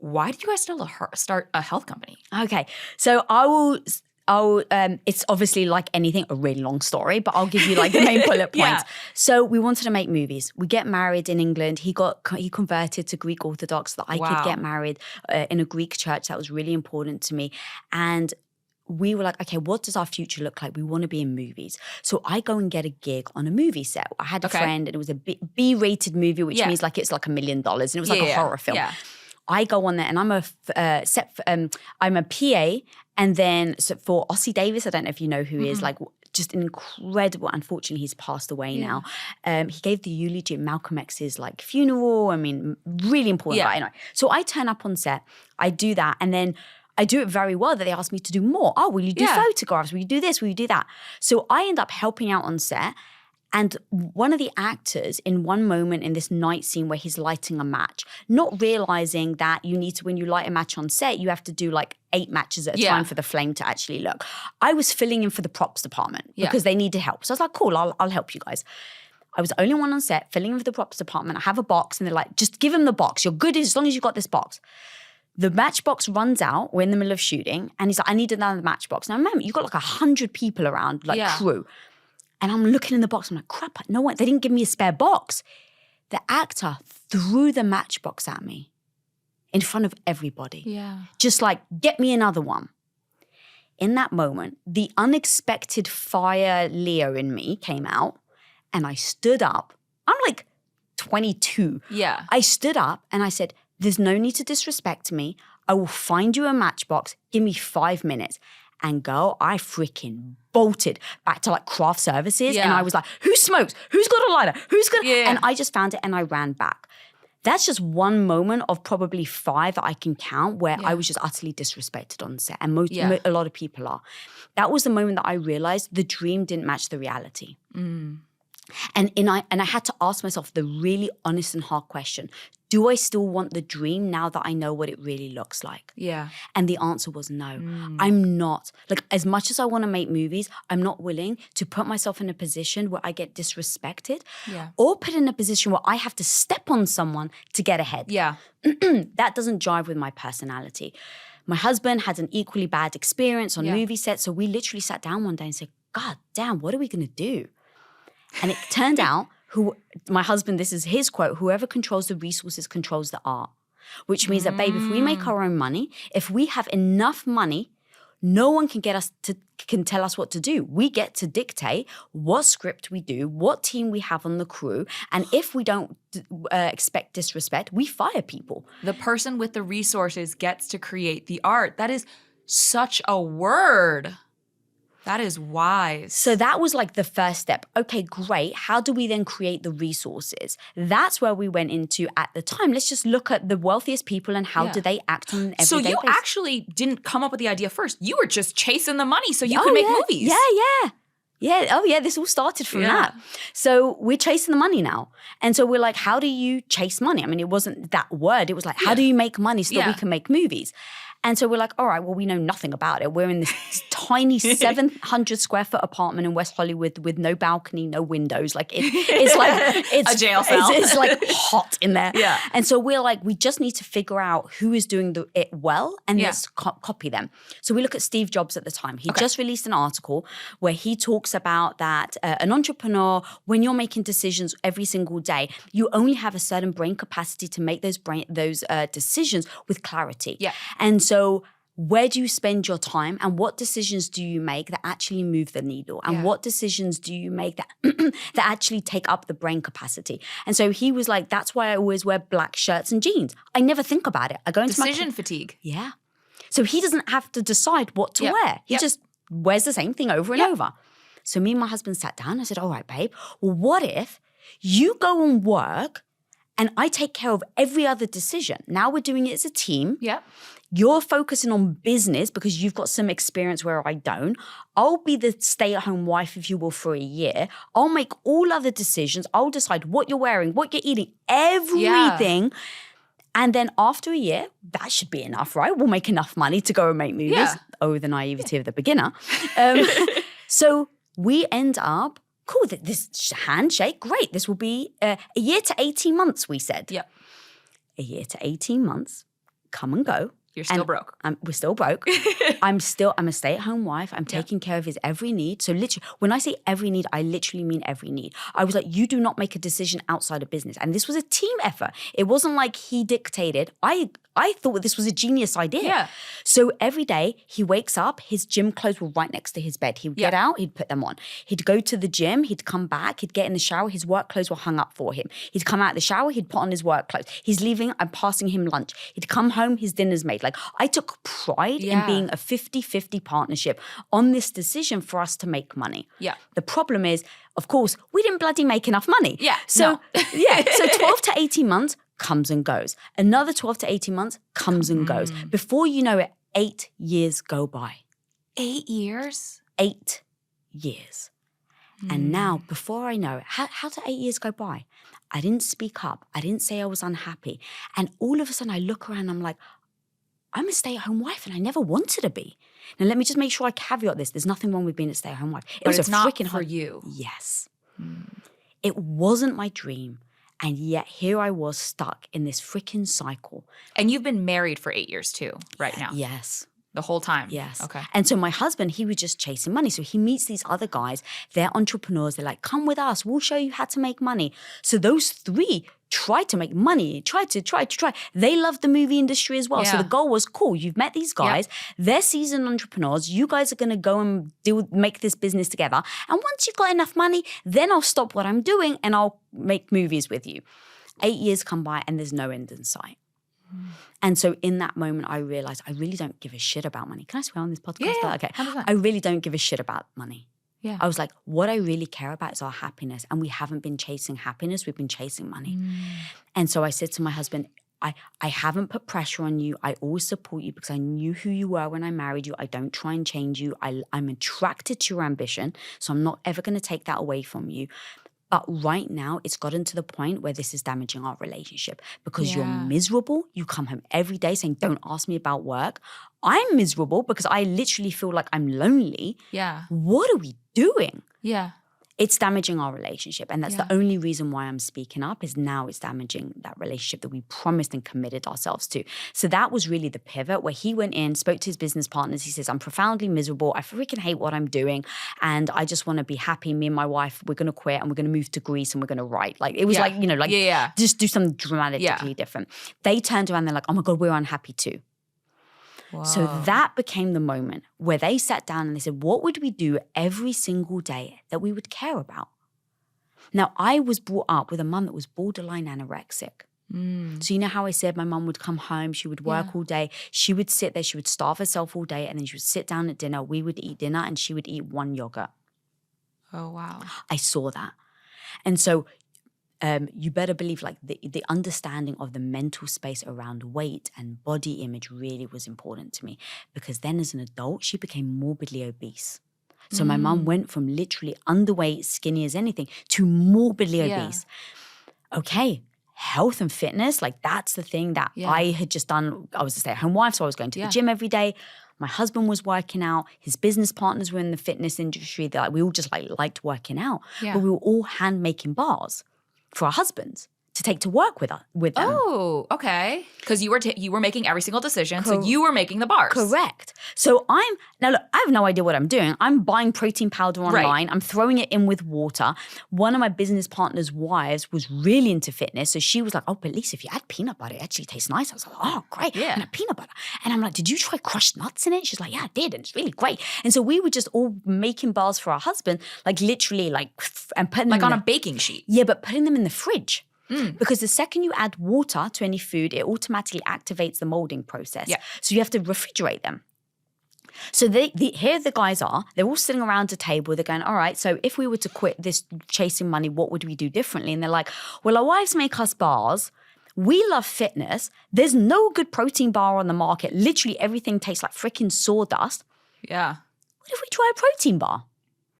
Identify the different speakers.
Speaker 1: why did you guys start a health company?
Speaker 2: Okay, so it's obviously like anything, a really long story, but I'll give you like the main bullet points. So we wanted to make movies. We get married in England. He converted to Greek Orthodox so that I could get married in a Greek church. That was really important to me. And we were like, okay, what does our future look like? We want to be in movies. So I go and get a gig on a movie set. I had a friend and it was a B-rated movie, which means like it's like $1 million. And it was like a horror film. Yeah. I go on there and I'm I'm a PA, and then for Ossie Davis, I don't know if you know who he is, like just an incredible. Unfortunately, he's passed away now. He gave the eulogy at Malcolm X's like funeral. I mean, really important guy. Anyway, so I turn up on set, I do that, and then I do it very well that they asked me to do more. Oh, will you do photographs? Will you do this? Will you do that? So I end up helping out on set. And one of the actors in one moment in this night scene where he's lighting a match, not realizing that you need to, when you light a match on set, you have to do like 8 matches at a time for the flame to actually look. I was filling in for the props department because they needed help. So I was like, cool, I'll help you guys. I was the only one on set filling in for the props department. I have a box and they're like, just give him the box. You're good as long as you got this box. The matchbox runs out. We're in the middle of shooting. And he's like, I need another matchbox. Now remember, you've got like 100 people around, like crew. And I'm looking in the box. I'm like, crap, no one, they didn't give me a spare box. The actor threw the matchbox at me in front of everybody. Yeah. Just like, get me another one. In that moment, the unexpected fire Leo in me came out and I stood up. I'm like 22. Yeah. I stood up and I said, there's no need to disrespect me. I will find you a matchbox. Give me 5 minutes. And girl, I freaking bolted back to like craft services. And I was like, who smokes? Who's got a lighter? Who's got And I just found it and I ran back. That's just one moment of probably 5 that I can count where I was just utterly disrespected on set. And a lot of people are. That was the moment that I realized the dream didn't match the reality. And I had to ask myself the really honest and hard question. Do I still want the dream now that I know what it really looks like? Yeah. And the answer was no. I'm not. Like, as much as I want to make movies, I'm not willing to put myself in a position where I get disrespected or put in a position where I have to step on someone to get ahead. Yeah. That doesn't jive with my personality. My husband had an equally bad experience on movie sets, so we literally sat down one day and said, God damn, what are we going to do? And it turned out, my husband, this is his quote, whoever controls the resources controls the art. Which means that, babe, if we make our own money, if we have enough money, no one can tell us what to do. We get to dictate what script we do, what team we have on the crew, and if we don't expect disrespect, we fire people.
Speaker 1: The person with the resources gets to create the art. That is such a word. That is wise.
Speaker 2: So that was like the first step. Okay, great. How do we then create the resources? That's where we went into at the time. Let's just look at the wealthiest people and how do they act on an everyday
Speaker 1: So you
Speaker 2: basis.
Speaker 1: actually didn't come up with the idea first. You were just chasing the money so you could make movies.
Speaker 2: Yeah. Oh, yeah. This all started from that. So we're chasing the money now. And so we're like, how do you chase money? I mean, it wasn't that word. It was like, how do you make money so that we can make movies? And so we're like, all right, well, we know nothing about it. We're in this tiny 700 square foot apartment in West Hollywood with no balcony, no windows. Like it's
Speaker 1: a jail cell.
Speaker 2: It's like hot in there. Yeah. And so we're like, we just need to figure out who is doing it well and let's copy them. So we look at Steve Jobs at the time. He just released an article where he talks about that an entrepreneur, when you're making decisions every single day, you only have a certain brain capacity to make those decisions with clarity. Yeah. And so where do you spend your time and what decisions do you make that actually move the needle? And what decisions do you make that that actually take up the brain capacity? And so he was like, that's why I always wear black shirts and jeans. I never think about it. I go into
Speaker 1: decision fatigue.
Speaker 2: Yeah. So he doesn't have to decide what to wear. He just wears the same thing over and over. So me and my husband sat down. I said, all right, babe, well, what if you go and work and I take care of every other decision? Now we're doing it as a team. Yeah. You're focusing on business because you've got some experience where I don't. I'll be the stay-at-home wife, if you will, for a year. I'll make all other decisions. I'll decide what you're wearing, what you're eating, everything. Yeah. And then after a year, that should be enough, right? We'll make enough money to go and make movies. Yeah. Oh, the naivety of the beginner. So we end up, cool, this handshake, great. This will be a year to 18 months, we said. Yep. A year to 18 months. come and go.
Speaker 1: You're still broke.
Speaker 2: We're still broke. I'm a stay-at-home wife. I'm taking care of his every need. So literally, when I say every need, I literally mean every need. I was like, you do not make a decision outside of business. And this was a team effort. It wasn't like he dictated. I thought this was a genius idea.
Speaker 1: Yeah.
Speaker 2: So every day he wakes up, his gym clothes were right next to his bed. He would get out, he'd put them on. He'd go to the gym, he'd come back, he'd get in the shower, his work clothes were hung up for him. He'd come out of the shower, he'd put on his work clothes. He's leaving, I'm passing him lunch. He'd come home, his dinner's made. Like, I took pride in being a 50-50 partnership on this decision for us to make money.
Speaker 1: Yeah.
Speaker 2: The problem is, of course, we didn't bloody make enough money.
Speaker 1: Yeah.
Speaker 2: So, so 12 to 18 months, comes and goes. Another 12 to 18 months comes and goes. Before you know it, 8 years go by.
Speaker 1: 8 years?
Speaker 2: 8 years. And now, before I know it, how did 8 years go by? I didn't speak up. I didn't say I was unhappy. And all of a sudden I look around and I'm like, I'm a stay-at-home wife and I never wanted to be. Now, let me just make sure I caveat this. There's nothing wrong with being a stay-at-home wife.
Speaker 1: But it's not for you.
Speaker 2: Yes. It wasn't my dream. And yet here I was stuck in this freaking cycle.
Speaker 1: And you've been married for 8 years too, right now?
Speaker 2: Yes.
Speaker 1: The whole time?
Speaker 2: Yes.
Speaker 1: Okay.
Speaker 2: And so my husband, he was just chasing money. So he meets these other guys. They're entrepreneurs. They're like, come with us. We'll show you how to make money. So those three tried to make money, tried to. They loved the movie industry as well. So the goal was, cool, you've met these guys. They're seasoned entrepreneurs. You guys are going to go and make this business together. And once you've got enough money, then I'll stop what I'm doing and I'll make movies with you. 8 years come by and there's no end in sight. And so in that moment, I realized I really don't give a shit about money. Can I swear on this podcast?
Speaker 1: Yeah.
Speaker 2: Okay.
Speaker 1: 100%.
Speaker 2: I really don't give a shit about money.
Speaker 1: Yeah.
Speaker 2: I was like, what I really care about is our happiness. And we haven't been chasing happiness. We've been chasing money. And so I said to my husband, I haven't put pressure on you. I always support you because I knew who you were when I married you. I don't try and change you. I'm attracted to your ambition. So I'm not ever going to take that away from you. But right now, it's gotten to the point where this is damaging our relationship because you're miserable. You come home every day saying, don't ask me about work. I'm miserable because I literally feel like I'm lonely.
Speaker 1: Yeah.
Speaker 2: What are we doing?
Speaker 1: Yeah.
Speaker 2: It's damaging our relationship. And that's the only reason why I'm speaking up is now it's damaging that relationship that we promised and committed ourselves to. So that was really the pivot where he went in, spoke to his business partners. He says, I'm profoundly miserable. I freaking hate what I'm doing. And I just want to be happy. Me and my wife, we're going to quit and we're going to move to Greece and we're going to write. Like, it was like, you know, like just do something dramatically different. They turned around and they're like, oh my God, we're unhappy too.
Speaker 1: Whoa.
Speaker 2: So that became the moment where they sat down and they said, what would we do every single day that we would care about? Now, I was brought up with a mum that was borderline anorexic. So you know how I said my mum would come home, she would work all day, she would sit there, she would starve herself all day, and then she would sit down at dinner, we would eat dinner, and she would eat one yogurt.
Speaker 1: Oh, wow.
Speaker 2: I saw that. And so you better believe like the understanding of the mental space around weight and body image really was important to me because then as an adult, she became morbidly obese. So my mum went from literally underweight, skinny as anything, to morbidly obese. Okay, health and fitness, like that's the thing that I had just done. I was a stay-at-home wife, so I was going to the gym every day. My husband was working out. His business partners were in the fitness industry. That we all just liked working out. But we were all hand making bars for our husbands to take to work with them.
Speaker 1: Oh, okay. Because you were making every single decision, so you were making the bars.
Speaker 2: Correct. So now look, I have no idea what I'm doing. I'm buying protein powder online. Right. I'm throwing it in with water. One of my business partner's wives was really into fitness, so she was like, oh, but Lisa, if you add peanut butter, it actually tastes nice. I was like, oh, great. Yeah. And peanut butter. And I'm like, did you try crushed nuts in it? She's like, yeah, I did, and it's really great. And so we were just all making bars for our husband, like literally like, and putting them
Speaker 1: on a baking sheet.
Speaker 2: Yeah, but putting them in the fridge. Because the second you add water to any food, it automatically activates the molding process. Yeah. So you have to refrigerate them. So here the guys are. They're all sitting around a table. They're going, all right, so if we were to quit this chasing money, what would we do differently? And they're like, well, our wives make us bars. We love fitness. There's no good protein bar on the market. Literally everything tastes like freaking sawdust.
Speaker 1: Yeah.
Speaker 2: What if we try a protein bar?